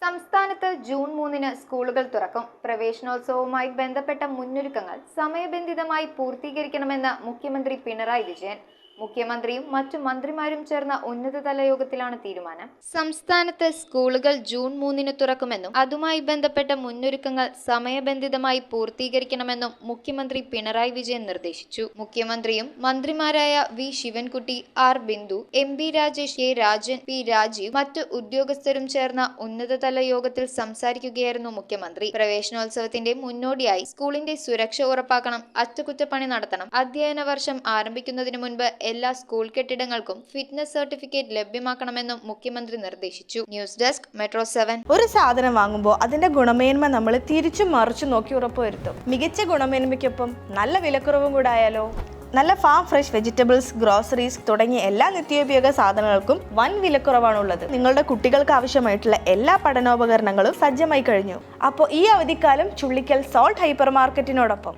സംസ്ഥാനത്ത് ജൂൺ 3-ന് സ്കൂളുകൾ തുറക്കും. പ്രവേശനോത്സവവുമായി ബന്ധപ്പെട്ട മുന്നൊരുക്കങ്ങൾ സമയബന്ധിതമായി പൂർത്തീകരിക്കണമെന്ന് മുഖ്യമന്ത്രി പിണറായി വിജയൻ. മുഖ്യമന്ത്രിയും മറ്റു മന്ത്രിമാരും ചേർന്ന ഉന്നതതല യോഗത്തിലാണ് തീരുമാനം. സംസ്ഥാനത്ത് സ്കൂളുകൾ ജൂൺ 3-ന് തുറക്കുമെന്നും അതുമായി ബന്ധപ്പെട്ട മുന്നൊരുക്കങ്ങൾ സമയബന്ധിതമായി പൂർത്തീകരിക്കണമെന്നും മുഖ്യമന്ത്രി പിണറായി വിജയൻ നിർദ്ദേശിച്ചു. മുഖ്യമന്ത്രിയും മന്ത്രിമാരായ V Sivankutty, R Bindu, M B Rajesh, K Rajan, P Rajeev, മറ്റു ഉദ്യോഗസ്ഥരും ചേർന്ന ഉന്നതതല യോഗത്തിൽ സംസാരിക്കുകയായിരുന്നു മുഖ്യമന്ത്രി. പ്രവേശനോത്സവത്തിന്റെ മുന്നോടിയായി സ്കൂളിന്റെ സുരക്ഷ ഉറപ്പാക്കണം, അറ്റകുറ്റപ്പണി നടത്തണം, അധ്യയന വർഷം ആരംഭിക്കുന്നതിന് മുൻപ് എല്ലാ സ്കൂൾ കെട്ടിടങ്ങൾക്കും ഫിറ്റ്നസ് സർട്ടിഫിക്കറ്റ് ലഭ്യമാക്കണമെന്നും മുഖ്യമന്ത്രി നിർദ്ദേശിച്ചു. News desk metro 7. ഒരു സാധനം വാങ്ങുമ്പോൾ അതിന്റെ ഗുണമേന്മ നമ്മൾ തിരിച്ചും മറിച്ചും നോക്കി ഉറപ്പുവരുത്തും. മികച്ച ഗുണമേന്മയ്ക്കൊപ്പം നല്ല വിലക്കുറവും കൂടെ ആയാലോ? നല്ല ഫാം ഫ്രഷ് വെജിറ്റബിൾസ്, ഗ്രോസറീസ് തുടങ്ങിയ എല്ലാ നിത്യോപയോഗ സാധനങ്ങൾക്കും വൻ വിലക്കുറവാണുള്ളത്. നിങ്ങളുടെ കുട്ടികൾക്ക് ആവശ്യമായിട്ടുള്ള എല്ലാ പഠനോപകരണങ്ങളും സജ്ജമായി കഴിഞ്ഞു. അപ്പോൾ ഈ അവധിക്കാലം ചുള്ളിക്കൽ സോൾട്ട് ഹൈപ്പർ മാർക്കറ്റിനോടൊപ്പം